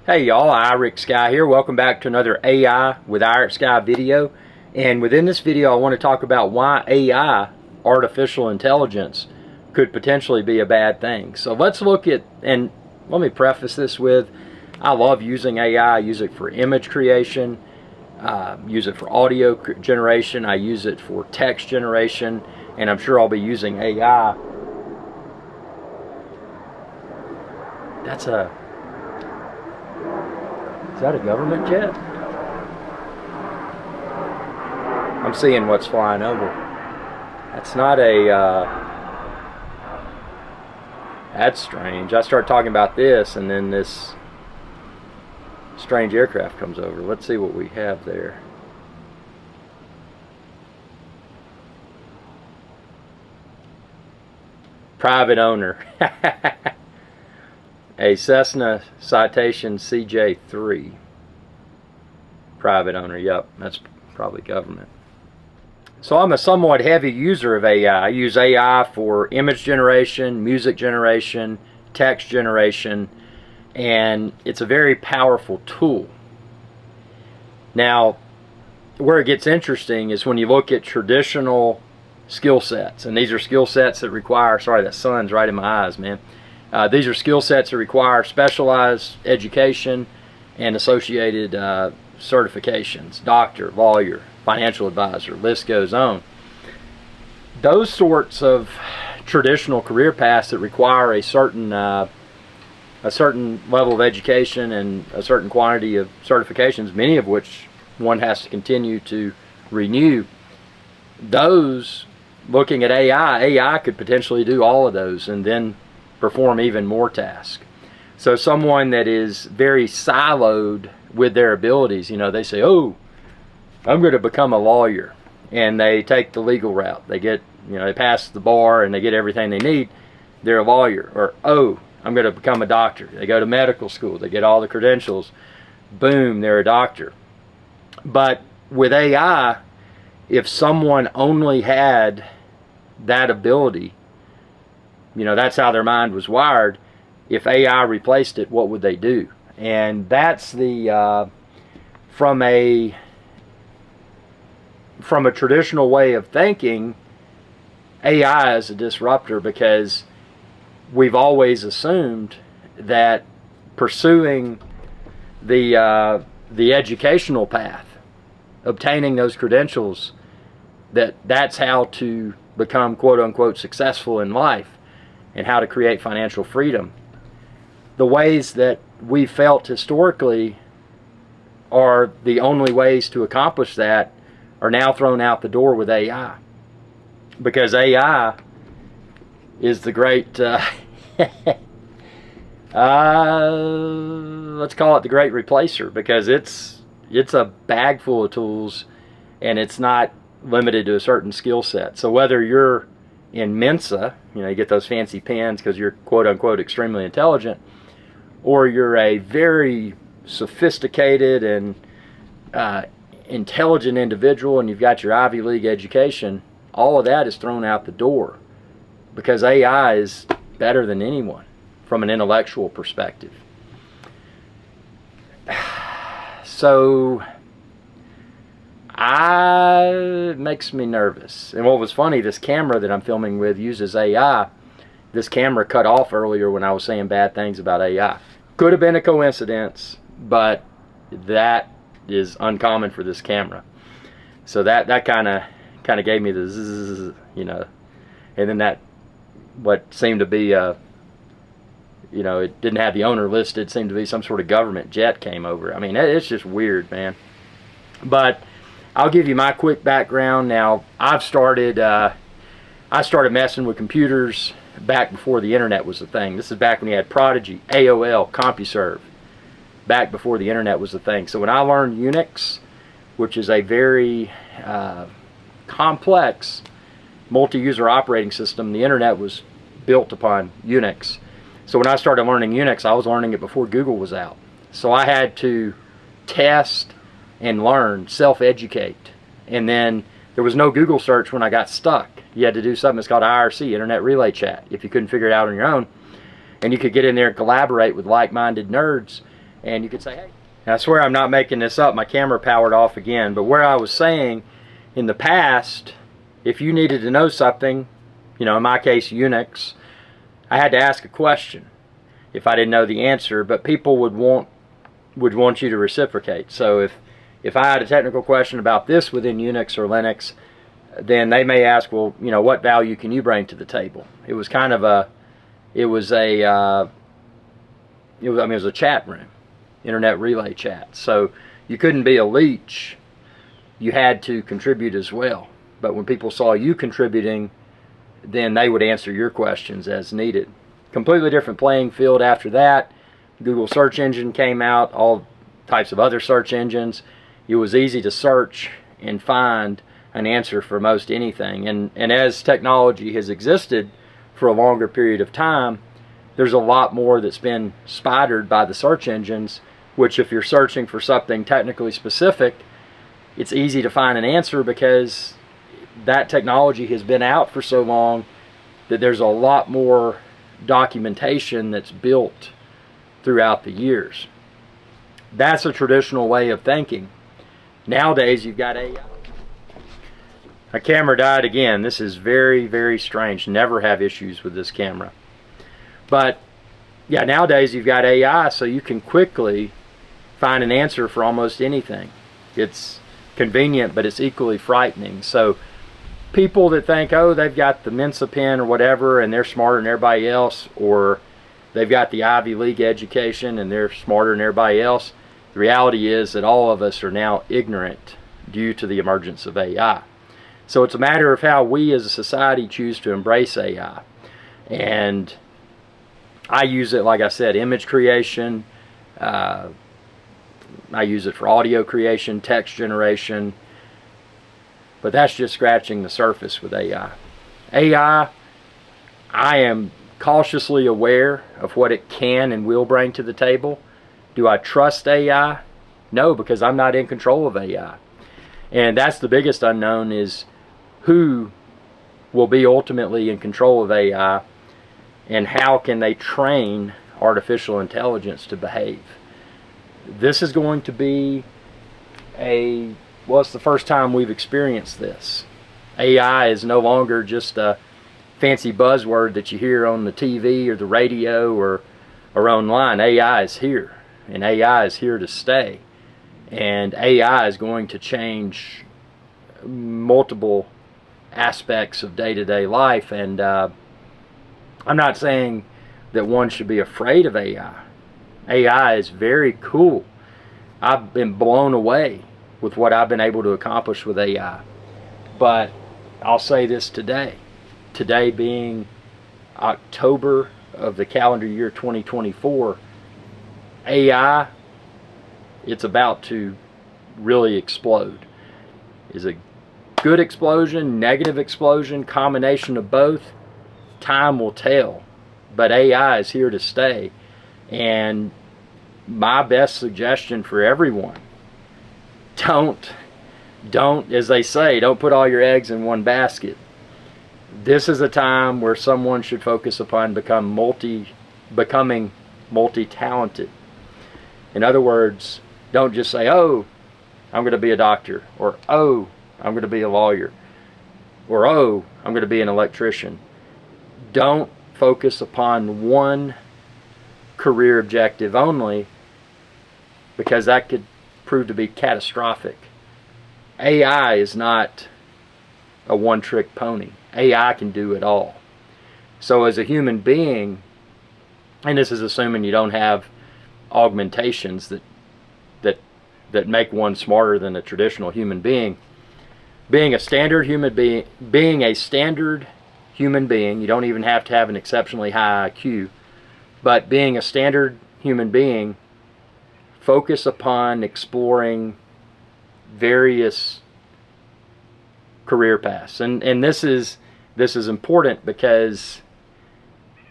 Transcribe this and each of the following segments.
Hey y'all, IrixGuy here. Welcome back to another AI with IrixGuy video. And within this video I want to talk about why AI, artificial intelligence, could potentially be a bad thing. So let's look at, and let me preface this with, I love using AI. I use it for image creation, use it for audio generation, I use it for text generation, and I'm sure I'll be using AI. Is that a government jet? I'm seeing what's flying over. That's not a, that's strange. I start talking about this and then this strange aircraft comes over. Let's see what we have there. Private owner. A Cessna Citation CJ3. Private owner, yep, that's probably government. So I'm a somewhat heavy user of AI. I use AI for image generation, music generation, text generation, and it's a very powerful tool. Now, where it gets interesting is when you look at traditional skill sets, and these are skill sets that require, sorry, that sun's right in my eyes, man. These are skill sets that require specialized education and associated certifications, doctor, lawyer, financial advisor, list goes on. Those sorts of traditional career paths that require a certain level of education and a certain quantity of certifications, many of which one has to continue to renew, those, looking at AI could potentially do all of those and then perform even more tasks. So someone that is very siloed with their abilities, you know, they say, oh, I'm going to become a lawyer, and they take the legal route. They get, you know, they pass the bar and they get everything they need, they're a lawyer. Or, oh, I'm going to become a doctor. They go to medical school, they get all the credentials, boom, they're a doctor. But with AI, if someone only had that ability, you know, that's how their mind was wired. If AI replaced it, what would they do? And that's the from a traditional way of thinking, AI is a disruptor, because we've always assumed that pursuing the educational path, obtaining those credentials, that's how to become quote unquote successful in life and how to create financial freedom. The ways that we felt historically are the only ways to accomplish that are now thrown out the door with AI, because AI is the great let's call it the great replacer, because it's a bag full of tools and it's not limited to a certain skill set. So whether you're in Mensa, you know, you get those fancy pens because you're quote unquote extremely intelligent, or you're a very sophisticated and intelligent individual and you've got your Ivy League education, all of that is thrown out the door, because AI is better than anyone from an intellectual perspective. So it makes me nervous. And what was funny, this camera that I'm filming with uses AI. This camera cut off earlier when I was saying bad things about AI. Could have been a coincidence, but that is uncommon for this camera. So that kind of gave me the zzz, you know. And then that, what seemed to be you know, it didn't have the owner listed, seemed to be some sort of government jet came over. I mean, it's just weird, man. But I'll give you my quick background. Now, I started messing with computers back before the internet was a thing. This is back when you had Prodigy, AOL, CompuServe, back before the internet was a thing. So when I learned Unix, which is a very complex multi-user operating system, the internet was built upon Unix. So when I started learning Unix, I was learning it before Google was out. So I had to test and learn, self-educate. And then there was no Google search when I got stuck. You had to do something that's called IRC, Internet Relay Chat, if you couldn't figure it out on your own. And you could get in there and collaborate with like-minded nerds And you could say, hey, I swear I'm not making this up, my camera powered off again, but where I was saying, in the past, if you needed to know something, you know, in my case, Unix, I had to ask a question if I didn't know the answer, but people would want you to reciprocate. So if I had a technical question about this within Unix or Linux, then they may ask, well, you know, what value can you bring to the table? It was kind of a, it was a chat room, internet relay chat. So you couldn't be a leech. You had to contribute as well. But when people saw you contributing, then they would answer your questions as needed. Completely different playing field after that. Google search engine came out, all types of other search engines. It was easy to search and find an answer for most anything. And as technology has existed for a longer period of time, there's a lot more that's been spidered by the search engines, which if you're searching for something technically specific, it's easy to find an answer because that technology has been out for so long that there's a lot more documentation that's built throughout the years. That's a traditional way of thinking. Nowadays you've got AI. My camera died again. This is very, very strange. Never have issues with this camera. But yeah, nowadays you've got AI, so you can quickly find an answer for almost anything. It's convenient, but it's equally frightening. So people that think, oh, they've got the Mensa pen or whatever and they're smarter than everybody else, or they've got the Ivy League education and they're smarter than everybody else, the reality is that all of us are now ignorant due to the emergence of AI. So it's a matter of how we as a society choose to embrace AI. And I use it, like I said, image creation. I use it for audio creation, text generation. But that's just scratching the surface with AI. AI, I am cautiously aware of what it can and will bring to the table. Do I trust AI? No, because I'm not in control of AI. And that's the biggest unknown, is who will be ultimately in control of AI and how can they train artificial intelligence to behave. This is going to be well, it's the first time we've experienced this. AI is no longer just a fancy buzzword that you hear on the TV or the radio or online. AI is here, and AI is here to stay. And AI is going to change multiple aspects of day-to-day life. And I'm not saying that one should be afraid of AI. AI is very cool. I've been blown away with what I've been able to accomplish with AI. But I'll say this today being October of the calendar year 2024, AI, it's about to really explode. Is a good explosion, negative explosion, combination of both? Time will tell. But AI is here to stay. And my best suggestion for everyone, don't, as they say, don't put all your eggs in one basket. This is a time where someone should focus upon becoming multi-talented. In other words, don't just say, oh, I'm going to be a doctor, or oh, I'm going to be a lawyer, or oh, I'm going to be an electrician. Don't focus upon one career objective only, because that could prove to be catastrophic. AI is not a one-trick pony. AI can do it all. So as a human being, and this is assuming you don't have augmentations that make one smarter than a traditional human being, being a standard human being, you don't even have to have an exceptionally high IQ, but being a standard human being, focus upon exploring various career paths. And this is important, because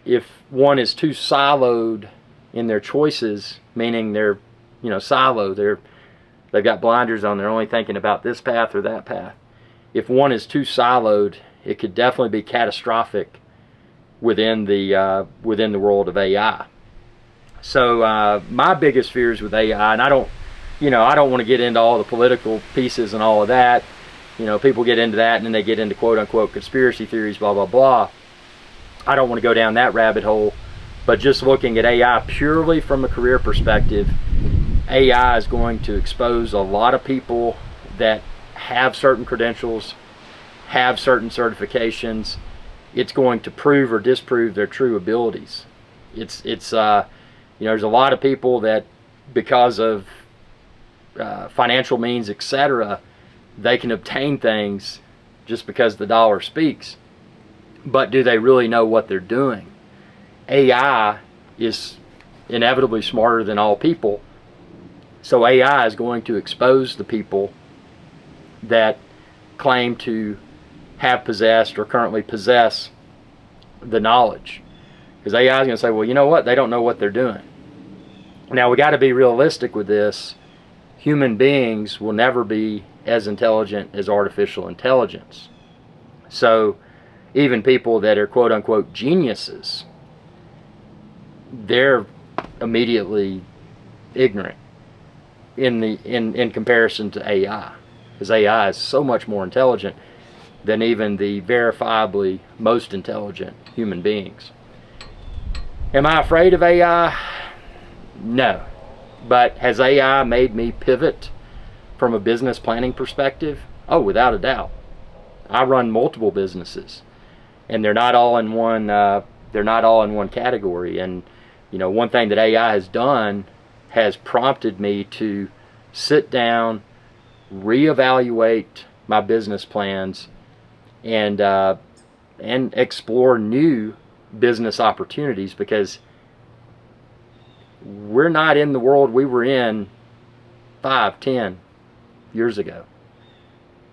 if one is too siloed in their choices, meaning they're siloed, they've got blinders on, they're only thinking about this path or that path. If one is too siloed, it could definitely be catastrophic within the world of AI. So my biggest fears with AI, and I don't want to get into all the political pieces and all of that. People get into that and then they get into quote unquote conspiracy theories, blah, blah, blah. I don't want to go down that rabbit hole, but just looking at AI purely from a career perspective, AI is going to expose a lot of people that have certain credentials, have certain certifications. It's going to prove or disprove their true abilities. There's a lot of people that, because of financial means, etc., they can obtain things just because the dollar speaks. But do they really know what they're doing? AI is inevitably smarter than all people. So AI is going to expose the people that claim to have possessed or currently possess the knowledge. Because AI is going to say, well, you know what? They don't know what they're doing. Now, we got to be realistic with this. Human beings will never be as intelligent as artificial intelligence. So even people that are quote unquote geniuses, they're immediately ignorant in comparison to AI, because AI is so much more intelligent than even the verifiably most intelligent human beings. Am I afraid of AI? No. But has AI made me pivot from a business planning perspective? Oh, without a doubt. I run multiple businesses, and they're not all in one. They're not all in one category. And one thing that AI has done has prompted me to sit down, reevaluate my business plans, and explore new business opportunities, because we're not in the world we were in 5-10 years ago.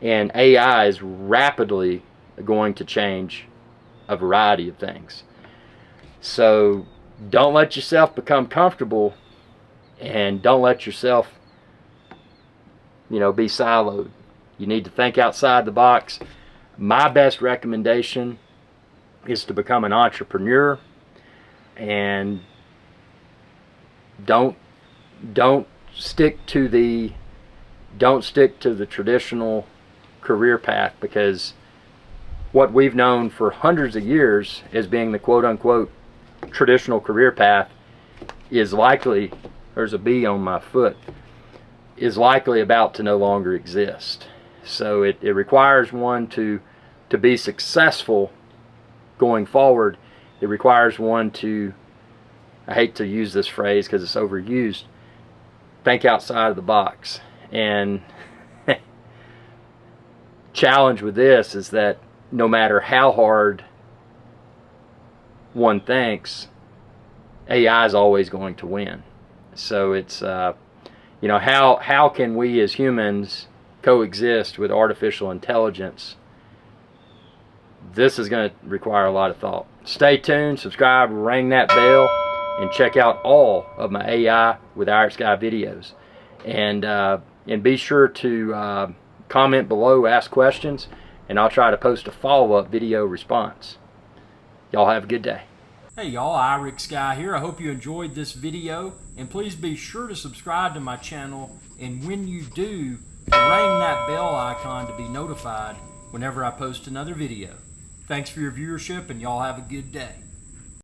And AI is rapidly going to change a variety of things. So don't let yourself become comfortable, and don't let yourself be siloed. You need to think outside the box. My best recommendation is to become an entrepreneur, and don't stick to the traditional career path, because what we've known for hundreds of years as being the quote unquote traditional career path is likely, there's a bee on my foot, is likely about to no longer exist. So it requires one to be successful going forward. It requires one to, I hate to use this phrase because it's overused, think outside of the box. And challenge with this is that no matter how hard one thinks, AI is always going to win. So it's how can we as humans coexist with artificial intelligence? This is going to require a lot of thought. Stay tuned, subscribe, ring that bell, and check out all of my AI with IrixGuy videos. And be sure to comment below, ask questions, and I'll try to post a follow-up video response. Y'all have a good day. Hey y'all, IrixGuy here. I hope you enjoyed this video, and please be sure to subscribe to my channel, and when you do, ring that bell icon to be notified whenever I post another video. Thanks for your viewership, and y'all have a good day.